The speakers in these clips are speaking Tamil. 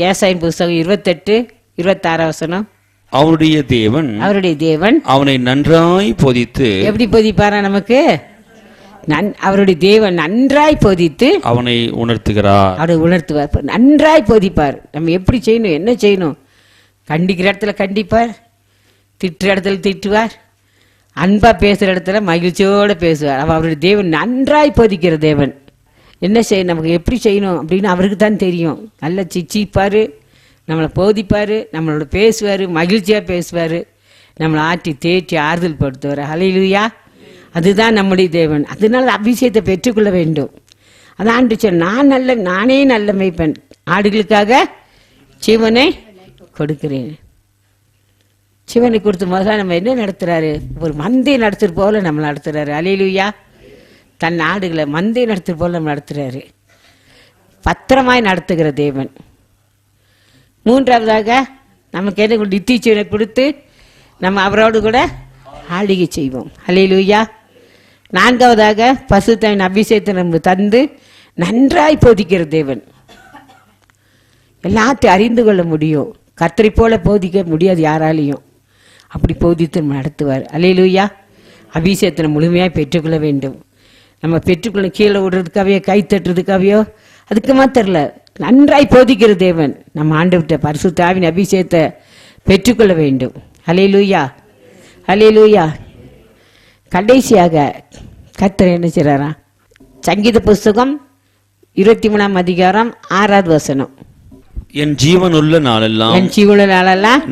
ஏசாயின் புஸ்தகம் 28:26 அவருடைய தேவன் அவனை நன்றாய் போதித்து. எப்படி போதிப்பாரா நமக்கு? அவருடைய தேவன் நன்றாய் போதித்து அவனை உணர்த்துகிறார். அவரை உணர்த்துவார், நன்றாய் போதிப்பார். நம்ம எப்படி செய்யணும், என்ன செய்யணும்? கண்டிக்கிற இடத்துல கண்டிப்பார், திட்டுற இடத்துல திட்டுவார், அன்பா பேசுற இடத்துல மகிழ்ச்சியோட பேசுவார். அவருடைய தேவன் நன்றாய் போதிக்கிற தேவன். என்ன செய்யணும், நமக்கு எப்படி செய்யணும் அப்படின்னு அவருக்கு தான் தெரியும். நல்லா சிச்சிப்பாரு, நம்மளை போதிப்பார், நம்மளோட பேசுவார், மகிழ்ச்சியாக பேசுவார், நம்மளை ஆற்றி தேற்றி ஆறுதல் படுத்துவார். ஹல்லேலூயா. அதுதான் நம்முடைய தேவன். அதனால அபிஷேகத்தை பெற்றுக்கொள்ள வேண்டும். அதான் ஆண்டு சொல், நானே நல்ல மேய்ப்பன், ஆடுகளுக்காக ஜீவனை கொடுக்கிறேன். ஜீவனை கொடுத்து முதல்ல நம்ம என்ன நடத்துறாரு? ஒரு மந்தை நடத்துற போல நம்ம நடத்துறாரு. ஹல்லேலூயா. தன் ஆடுகளை மந்தை நடத்துற போல நம்ம நடத்துறாரு. பத்திரமாய் நடத்துகிற தேவன். மூன்றாவதாக நமக்கு என்ன நித்தியஜீவனை கொடுத்து நம்ம அவரோடு கூட ஆளுகை செய்வோம். ஹல்லேலூயா. நான்காவதாக பசுத்தாவின் அபிஷேகத்தை நம்ம தந்து நன்றாய் போதிக்கிற தேவன். எல்லாத்தையும் அறிந்து கொள்ள முடியும். கர்த்தரை போல போதிக்க முடியாது யாராலையும். அப்படி போதித்து நம்ம நடத்துவார். ஹல்லேலூயா. அபிஷேகத்தை முழுமையாக பெற்றுக்கொள்ள வேண்டும். நம்ம பெற்றுக்கொள்ள கீழே விடுறதுக்காவையோ கை தட்டுறதுக்காவையோ அதுக்கு மாத்திரல, நன்றாய் போதிக்கிற தேவன். நம்ம ஆண்டவர்கிட்ட பரிசுத்த ஆவியின் அபிஷேகத்தை பெற்றுக்கொள்ள வேண்டும். ஹல்லேலூயா, ஹல்லேலூயா. கடைசியாக கர்த்தர் என்ன செய்றாரா? சங்கீத புஸ்தகம் 23:6 என் ஜீவனுள்ள நாளெல்லாம்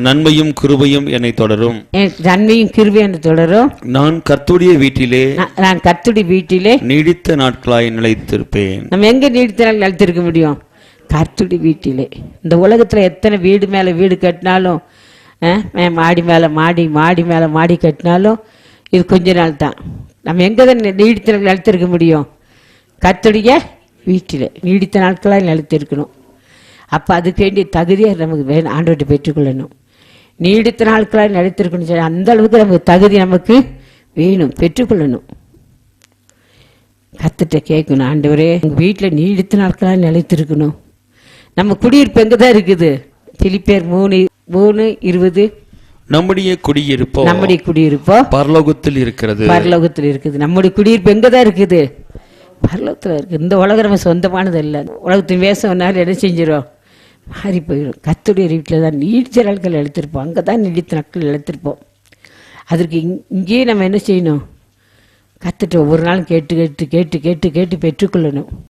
நன்மையும் கிருபையும் என்னை தொடரும். நன்மையும் கிருபையும் என்னை தொடரும். நான் கர்த்தருடைய வீட்டிலே நீடித்த நாட்களாய் நிலைத்திருப்பேன். நம்ம எங்க நீடித்த நாள் நிலைத்திருக்க முடியும்? கர்த்தருடைய வீட்டிலே. இந்த உலகத்துல எத்தனை வீடு மேல வீடு கட்டினாலும், மாடி மேல மாடி மாடி மேல மாடி கட்டினாலும் இது கொஞ்ச நாள் தான். நம்ம எங்க தான் நீடித்த நாள் நிலைத்திருக்க முடியும்? கர்த்தருடைய வீட்டிலே நீடித்த நாட்களாக நிலைத்திருக்கணும். அப்போ அதுக்கு வேண்டிய தகுதியை நமக்கு வேணும், ஆண்டவர்கிட்ட பெற்றுக்கொள்ளணும். நீடித்த நாட்களாக நிலைத்திருக்கணும் சொல்லி அந்த அளவுக்கு நமக்கு தகுதி நமக்கு வேணும், பெற்றுக்கொள்ளணும். கர்த்தர்கிட்ட கேட்கணும், ஆண்டவரே உங்கள் வீட்டில் நீடித்த நாட்களாக நிலைத்திருக்கணும். நம்ம குடியிருப்பு எங்கே தான் இருக்குது? பிலிப்பியர் 3:20 நம்முடைய குடியிருப்போ பரலோகத்தில் இருக்குது. நம்முடைய குடியிருப்பு எங்கே தான் இருக்குது? பரலோகத்தில் இருக்குது. இந்த உலகம் நம்ம சொந்தமானது இல்லை. உலகத்தின் வேஷம்னாலும் என்ன செஞ்சிடும்? மாறி போயிடும். கர்த்தருடைய வீட்டில் தான் நீடித்த நாட்கள் எழுத்திருப்போம். அங்கே தான் நீடித்த நாட்கள் எழுத்திருப்போம். அதற்கு இங்கேயே நம்ம என்ன செய்யணும்? கர்த்தர்கிட்ட ஒவ்வொரு நாளும் கேட்டு கேட்டு கேட்டு கேட்டு கேட்டு பெற்றுக்கொள்ளணும்.